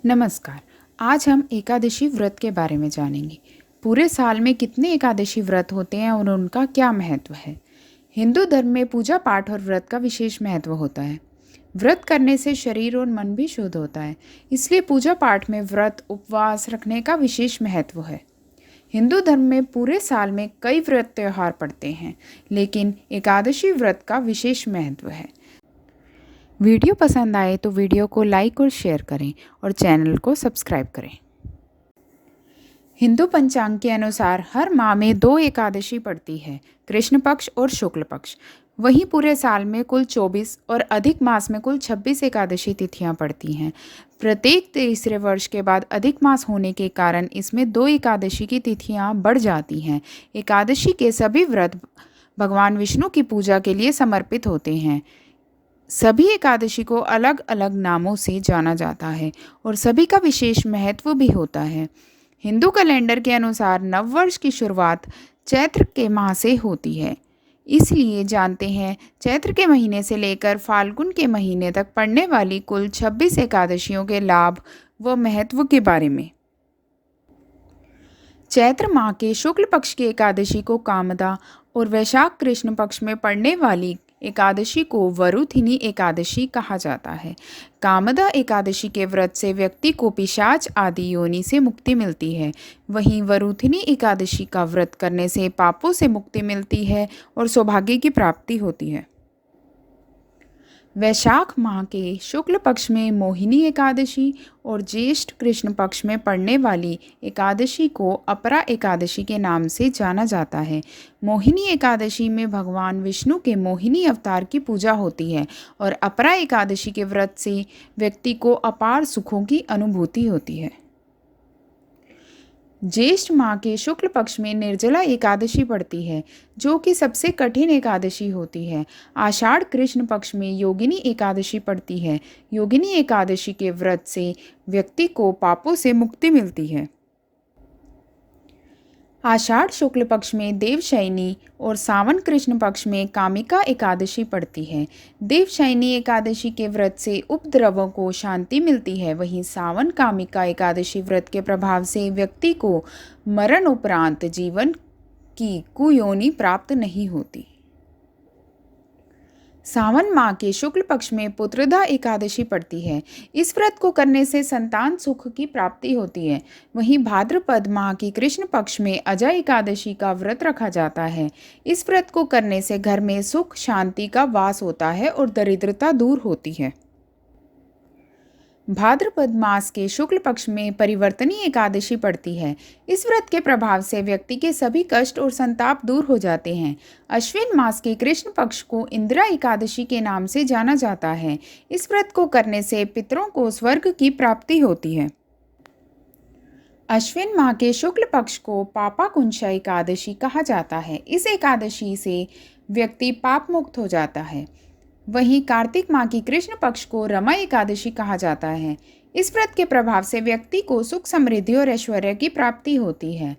नमस्कार। आज हम एकादशी व्रत के बारे में जानेंगे। पूरे साल में कितने एकादशी व्रत होते हैं और उनका क्या महत्व है। हिंदू धर्म में पूजा पाठ और व्रत का विशेष महत्व होता है। व्रत करने से शरीर और मन भी शुद्ध होता है, इसलिए पूजा पाठ में व्रत उपवास रखने का विशेष महत्व है। हिंदू धर्म में पूरे साल में कई व्रत त्योहार पड़ते हैं, लेकिन एकादशी व्रत का विशेष महत्व है। वीडियो पसंद आए तो वीडियो को लाइक और शेयर करें और चैनल को सब्सक्राइब करें। हिंदू पंचांग के अनुसार हर माह में 2 एकादशी पड़ती है, कृष्ण पक्ष और शुक्ल पक्ष। वहीं पूरे साल में कुल 24 और अधिक मास में कुल 26 एकादशी तिथियां पड़ती हैं। प्रत्येक तीसरे वर्ष के बाद अधिक मास होने के कारण इसमें 2 एकादशी की तिथियां बढ़ जाती हैं। एकादशी के सभी व्रत भगवान विष्णु की पूजा के लिए समर्पित होते हैं। सभी एकादशी को अलग अलग नामों से जाना जाता है और सभी का विशेष महत्व भी होता है। हिंदू कैलेंडर के अनुसार नववर्ष की शुरुआत चैत्र के माह से होती है, इसलिए जानते हैं चैत्र के महीने से लेकर फाल्गुन के महीने तक पड़ने वाली कुल 26 एकादशियों के लाभ व महत्व के बारे में। चैत्र माह के शुक्ल पक्ष की एकादशी को कामदा और वैशाख कृष्ण पक्ष में पड़ने वाली एकादशी को वरुथिनी एकादशी कहा जाता है। कामदा एकादशी के व्रत से व्यक्ति को पिशाच आदि योनि से मुक्ति मिलती है। वहीं वरुथिनी एकादशी का व्रत करने से पापों से मुक्ति मिलती है और सौभाग्य की प्राप्ति होती है। वैशाख माह के शुक्ल पक्ष में मोहिनी एकादशी और ज्येष्ठ कृष्ण पक्ष में पड़ने वाली एकादशी को अपरा एकादशी के नाम से जाना जाता है। मोहिनी एकादशी में भगवान विष्णु के मोहिनी अवतार की पूजा होती है और अपरा एकादशी के व्रत से व्यक्ति को अपार सुखों की अनुभूति होती है। ज्येष्ठ माह के शुक्ल पक्ष में निर्जला एकादशी पड़ती है, जो कि सबसे कठिन एकादशी होती है। आषाढ़ कृष्ण पक्ष में योगिनी एकादशी पड़ती है। योगिनी एकादशी के व्रत से व्यक्ति को पापों से मुक्ति मिलती है। आषाढ़ शुक्ल पक्ष में देवशयनी और सावन कृष्ण पक्ष में कामिका एकादशी पड़ती है। देवशयनी एकादशी के व्रत से उपद्रवों को शांति मिलती है। वहीं सावन कामिका एकादशी व्रत के प्रभाव से व्यक्ति को मरण उपरांत जीवन की कुयोनि प्राप्त नहीं होती। सावन माह के शुक्ल पक्ष में पुत्रदा एकादशी पड़ती है। इस व्रत को करने से संतान सुख की प्राप्ति होती है। वहीं भाद्रपद माह की कृष्ण पक्ष में अजय एकादशी का व्रत रखा जाता है। इस व्रत को करने से घर में सुख शांति का वास होता है और दरिद्रता दूर होती है। भाद्रपद मास के शुक्ल पक्ष में परिवर्तनी एकादशी पड़ती है। इस व्रत के प्रभाव से व्यक्ति के सभी कष्ट और संताप दूर हो जाते हैं। अश्विन मास के कृष्ण पक्ष को इंदिरा एकादशी के नाम से जाना जाता है। इस व्रत को करने से पितरों को स्वर्ग की प्राप्ति होती है। अश्विन माह के शुक्ल पक्ष को पापाकुंशा एकादशी कहा जाता है। इस एकादशी से व्यक्ति पाप मुक्त हो जाता है। वहीं कार्तिक माह की कृष्ण पक्ष को रमा एकादशी कहा जाता है। इस व्रत के प्रभाव से व्यक्ति को सुख समृद्धि और ऐश्वर्य की प्राप्ति होती है।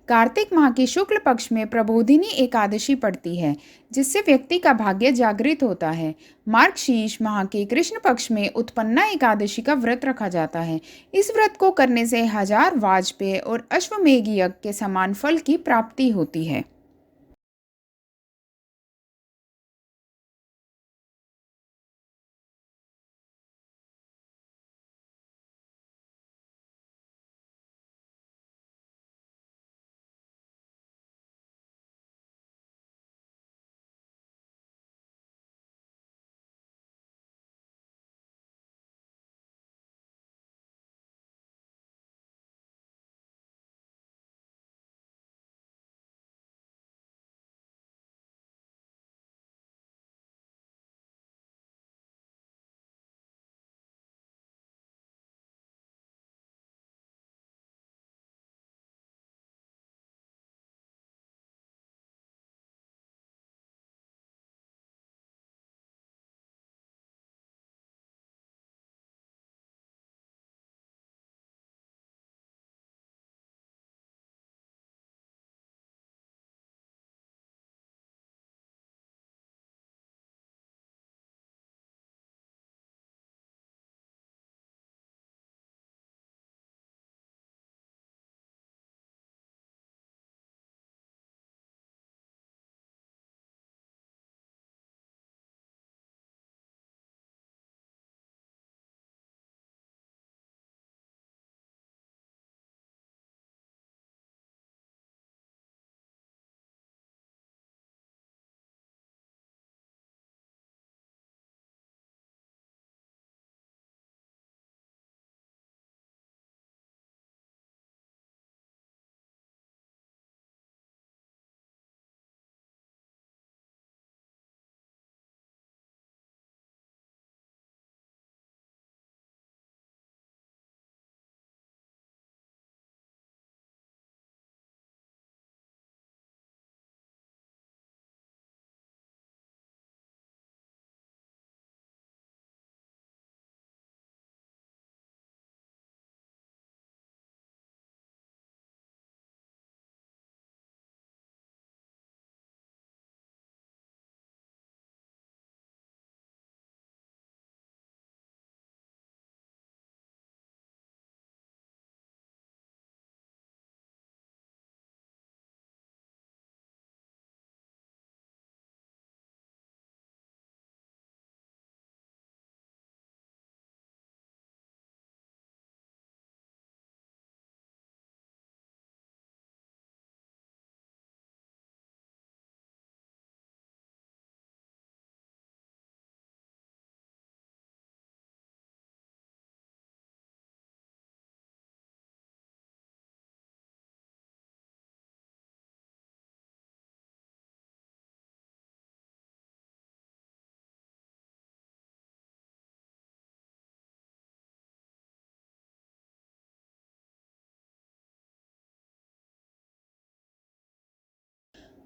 कार्तिक माह की शुक्ल पक्ष में प्रबोधिनी एकादशी पड़ती है, जिससे व्यक्ति का भाग्य जागृत होता है। मार्गशीर्ष माह के कृष्ण पक्ष में उत्पन्ना एकादशी का व्रत रखा जाता है। इस व्रत को करने से 1000 वाजपेय और अश्वमेघ यज्ञ के समान फल की प्राप्ति होती है।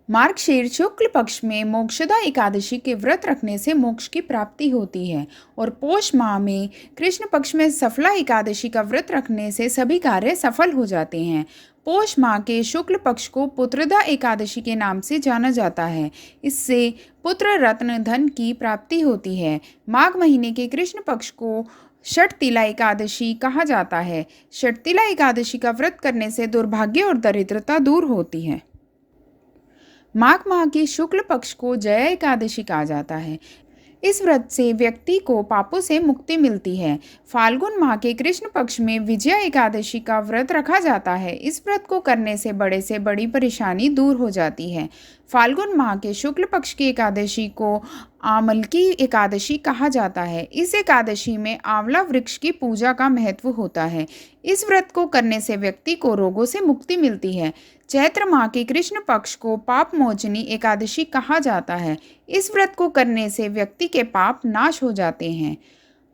मार्गशीर्ष शुक्ल पक्ष में मोक्षदा एकादशी के व्रत रखने से मोक्ष की प्राप्ति होती है और पौष माह में कृष्ण पक्ष में सफला एकादशी का व्रत रखने से सभी कार्य सफल हो जाते हैं। पौष माह के शुक्ल पक्ष को पुत्रदा एकादशी के नाम से जाना जाता है। इससे पुत्र रत्न धन की प्राप्ति होती है। माघ महीने के कृष्ण पक्ष को षटतिला एकादशी कहा जाता है। षटतिला एकादशी का व्रत करने से दुर्भाग्य और दरिद्रता दूर होती है। माघ माह की शुक्ल पक्ष को जया एकादशी कहा जाता है। इस व्रत से व्यक्ति को पापों से मुक्ति मिलती है। फाल्गुन माह के कृष्ण पक्ष में विजया एकादशी का व्रत रखा जाता है। इस व्रत को करने से बड़े से बड़ी परेशानी दूर हो जाती है। फाल्गुन माह के शुक्ल पक्ष की एकादशी को आमलकी एकादशी कहा जाता है। इस एकादशी में आंवला वृक्ष की पूजा का महत्व होता है। इस व्रत को करने से व्यक्ति को रोगों से मुक्ति मिलती है। चैत्र माह के कृष्ण पक्ष को पाप मोचनी एकादशी कहा जाता है। इस व्रत को करने से व्यक्ति के पाप नाश हो जाते हैं।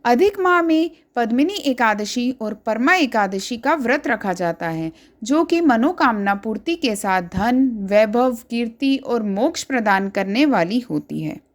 अधिक माह में पद्मिनी एकादशी और परमा एकादशी का व्रत रखा जाता है, जो कि मनोकामना पूर्ति के साथ धन, वैभव, कीर्ति और मोक्ष प्रदान करने वाली होती है।